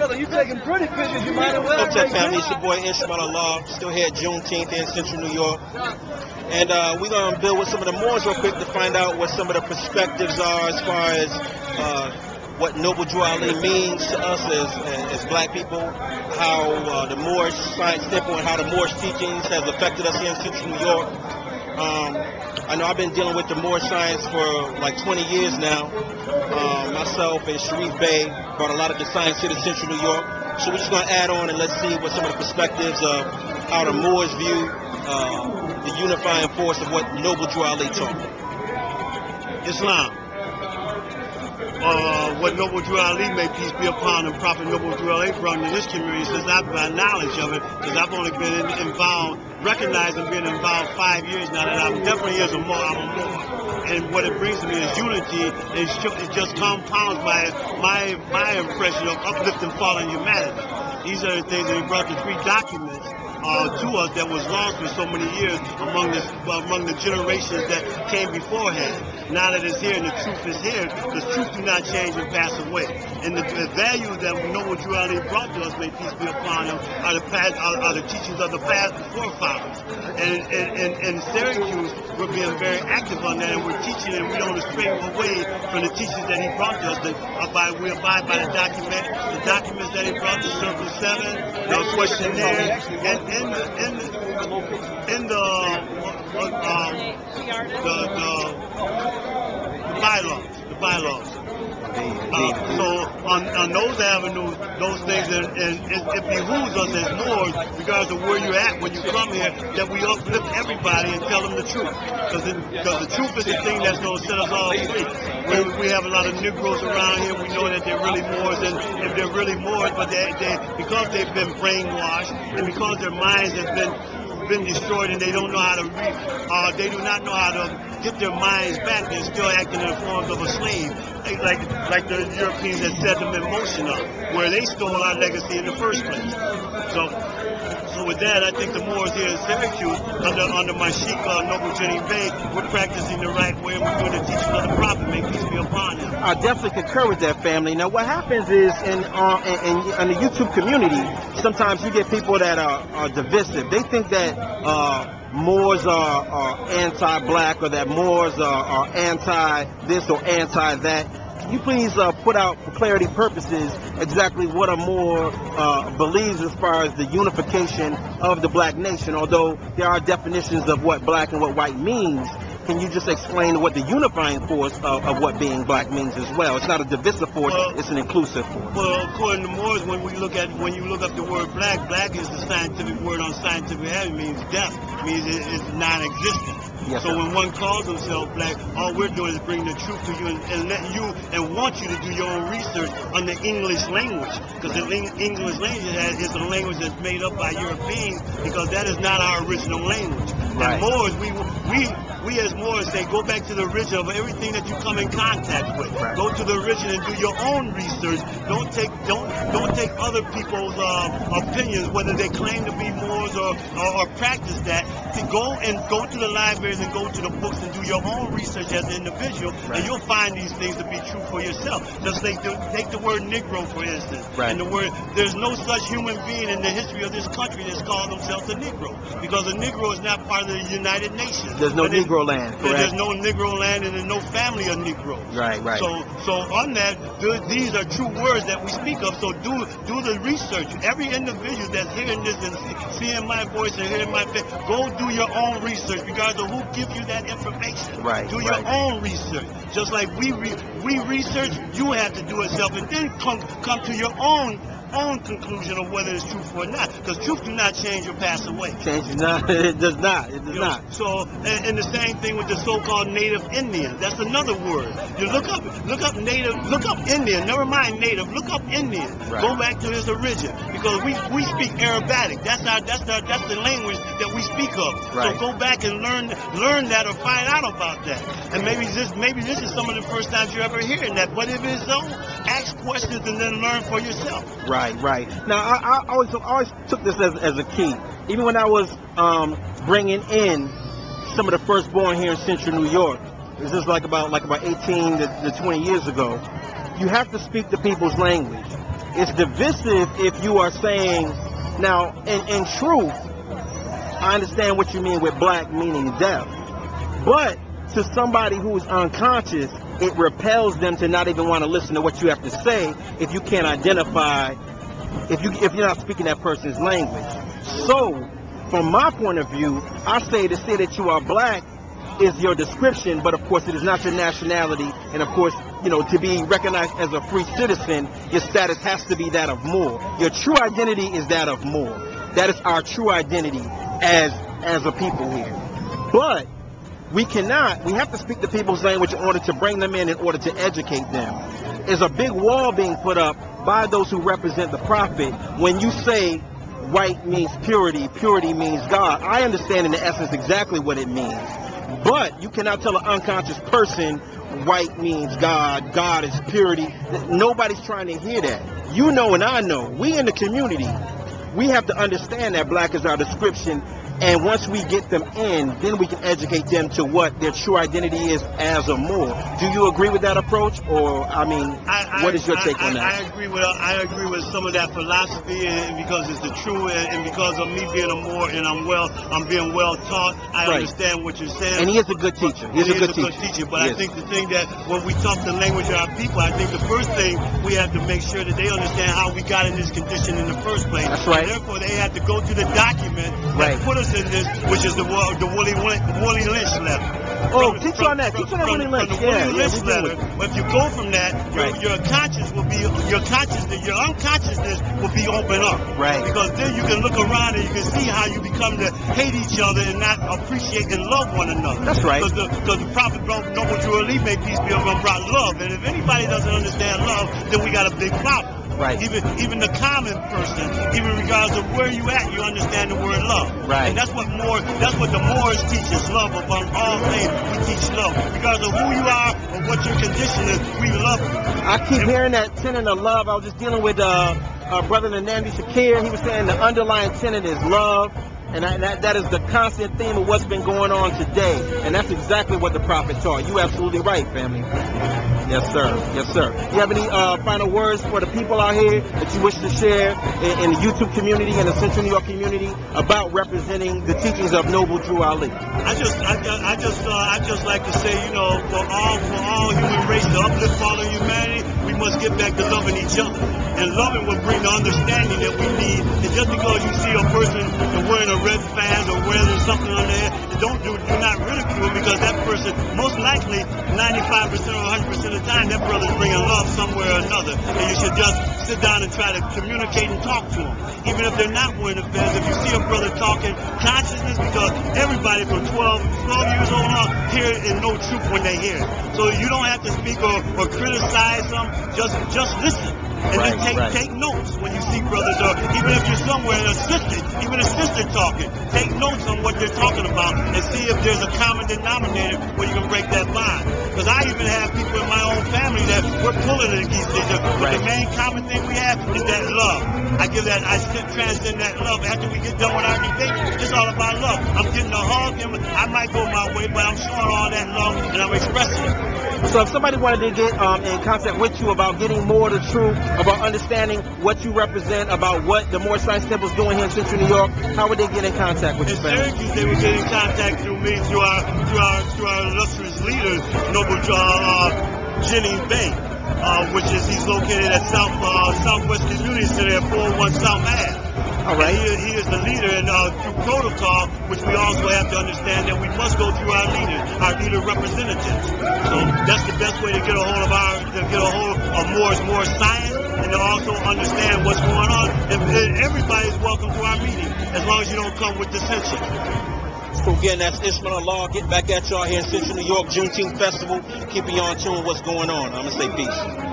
together. You taking pretty pictures. You might as well. What's up, family? It's your boy Ishmael Allah. Still here at Juneteenth in Central New York. And we're going to build with some of the Moors real quick to find out what some of the perspectives are as far as what Noble Drew Ali means to us as black people, how the Moorish science temple and how the Moorish teachings has affected us here in Central New York. I know I've been dealing with the Moorish science for like 20 years now. Myself and Sharif Bey brought a lot of the science here to Central New York. So we're just going to add on and let's see what some of the perspectives of how the Moors view the unifying force of what Noble Drew Ali taught. Islam. What Noble Drew Ali, may peace be upon him, Prophet Noble Drew Ali brought into this community, since I've got knowledge of it, because I've only been involved, recognized and been involved 5 years now, and I'm definitely I'm a Moor. And what it brings to me is unity, and it just compounds my impression of uplifting fallen humanity. These are the things that he brought, the 3 documents to us that was lost for so many years among the generations that came beforehand. Now that it's here and the truth is here, the truth do not change and pass away. And the values that we know what Drew Ali brought to us, may peace be upon him, are the teachings of the past forefathers. And in Syracuse, we're being very active on that, and we're teaching, and we don't stray away from the teachings that he brought to us. We abide by the documents that he brought, the Circle 7, the questionnaire, and in the bylaws. So on those avenues, those things, and it behooves us as Moors, regardless of where you're at when you come here, that we uplift everybody and tell them the truth. Because the truth is the thing that's going to set us all free. We have a lot of Negroes around here. We know that they're really Moors, and if they're really Moors, but because they've been brainwashed and because their minds have been destroyed and they don't know how to they do not know how to get their minds back. They're still acting in the forms of a slave, like the Europeans had set them in motion of, where they stole our legacy in the first place. So with that, I think the Moors here in Syracuse, under my Sheikh Noble Jenny Bey, we're practicing the right way, and we're doing the teaching of the Prophet, may peace be upon him. I definitely concur with that, family. Now, what happens is in the YouTube community, sometimes you get people that are divisive. They think that Moors are anti-black, or that Moors are anti-this or anti-that. Can you please put out, for clarity purposes, exactly what a Moor believes as far as the unification of the black nation? Although there are definitions of what black and what white means, can you just explain what the unifying force of what being black means as well? It's not a divisive force, it's an inclusive force. Well, according to Moors, when you look up the word black, black is the scientific word on scientific heaven, means death, means it's non-existent. Yes, so when one calls himself black, all we're doing is bringing the truth to you and letting you and want you to do your own research on the English language, because the English language is a language that's made up by Europeans, because that is not our original language. Right. And Moors, we as Moors say, go back to the original of everything that you come in contact with. Right. Go to the original and do your own research. Don't take other people's opinions, whether they claim to be Moors or practice that. To go to the libraries and go to the books and do your own research as an individual, right. And you'll find these things to be true for yourself. Just take the word Negro, for instance. Right. And there's no such human being in the history of this country that's called themselves a Negro, because a Negro is not part of the United Nations. There's no Negro land, correct? There's no Negro land, and there's no family of Negroes. Right. So on that, these are true words that we speak of. So do the research. Every individual that's hearing this and seeing my voice and hearing my face, go do your own research, regardless of who gives you that information. Right. Do your own research. Just like we research, you have to do it yourself, and then come to your own conclusion of whether it's truth or not, because truth do not change or pass away. Changes not. It does not. It does not. So, and the same thing with the so-called native Indian. That's another word. You look up native, look up Indian. Never mind native. Look up Indian. Right. Go back to its origin, because we speak Arabic. That's the language that we speak of. Right. So go back and learn that, or find out about that. And maybe this is some of the first times you're ever hearing that. But if it's so, ask questions and then learn for yourself. Right. Now, I always took this as a key. Even when I was bringing in some of the firstborn here in Central New York, this is like about 18 to 20 years ago. You have to speak the people's language. It's divisive if you are saying, now, in truth, I understand what you mean with black meaning deaf. But to somebody who's unconscious, it repels them to not even want to listen to what you have to say if you can't identify, if you're not speaking that person's language. So, from my point of view, I say to say that you are black is your description, but of course it is not your nationality. And of course, you know, to be recognized as a free citizen, your status has to be that of Moor. Your true identity is that of Moor. That is our true identity as a people here. But we have to speak the people's language in order to bring them in order to educate them. There's a big wall being put up by those who represent the prophet when you say white means purity, purity means God. I understand in the essence exactly what it means. But you cannot tell an unconscious person white means God, God is purity. Nobody's trying to hear that. You know and I know. We in the community, we have to understand that black is our description. And once we get them in, then we can educate them to what their true identity is as a Moor. Do you agree with that approach, or I mean, what is your take on that? I agree with some of that philosophy, and because it's the true, and because of me being a Moor and I'm being well taught. I understand what you're saying. And he is a good teacher. He's a good teacher. But I think the thing that when we talk the language of our people, I think the first thing we have to make sure that they understand how we got in this condition in the first place. That's right. And therefore, they have to go to the document that put us in this, which is the Willie Lynch letter. Oh, teach on that. Teach on that Willie Lynch. Yeah, Lynch letter. But if you go from that, your unconsciousness will be open up. Right. Because then you can look around and you can see how you become to hate each other and not appreciate and love one another. That's right. Because the prophet Noble Drew Ali, may peace be upon him, brought love. And if anybody doesn't understand love, then we got a big problem. Right. Even the common person, even regardless of where you at, you understand the word love. Right. And that's what the Moors teach us, love above all things. We teach love. Regardless of who you are or what your condition is, we love you. I keep hearing that tenet of love. I was just dealing with brother Nandi Shakir. He was saying the underlying tenet is love. And that is the constant theme of what's been going on today. And that's exactly what the prophet taught. You absolutely right, family. Yes, sir. Yes, sir. Do you have any final words for the people out here that you wish to share in the YouTube community and the Central New York community about representing the teachings of Noble Drew Ali? I just like to say, you know, for all human race, to uplift all of humanity, we must get back to loving each other. And loving will bring the understanding that we need. And just because you see a person wearing a red fez or wearing something on their head, do not ridicule, because that person, most likely 95% or 100% of the time, that brother's bringing love somewhere or another. And you should just sit down and try to communicate and talk to them. Even if they're not wearing a fez, if you see a brother talking consciousness, because everybody from 12 years old on hear it and know truth when they hear it. So you don't have to speak or criticize them, just listen. And then take notes when you see brothers, or even if you're somewhere and even a sister talking, take notes on what they're talking about and see if there's a common denominator where you can break that bond. Because I even have people in my own family that we're pulling against each other. But the main common thing we have is that love. I transcend that love. After we get done with our debate, it's all about love. I'm getting a hug, and I might go my way, but I'm showing all that love and I'm expressing it. So if somebody wanted to get in contact with you about getting more of the truth, about understanding what you represent, about what the Moorish Science Temple is doing here in Central New York, how would they get in contact with you? In Syracuse, they would get in contact through me, through our illustrious leader, Noble Jennings Bay, he's located at Southwest Community Center at 401 South Ave. All right. He is the leader, and through protocol, which we also have to understand that we must go through our leader representatives. So that's the best way to get a hold of Moorish science, and to also understand what's going on. And everybody's welcome to our meeting, as long as you don't come with dissension. So again, that's Ishmael Allah. Get back at y'all here in Central New York, Juneteenth Festival. Keeping you on tune with what's going on. I'm going to say peace.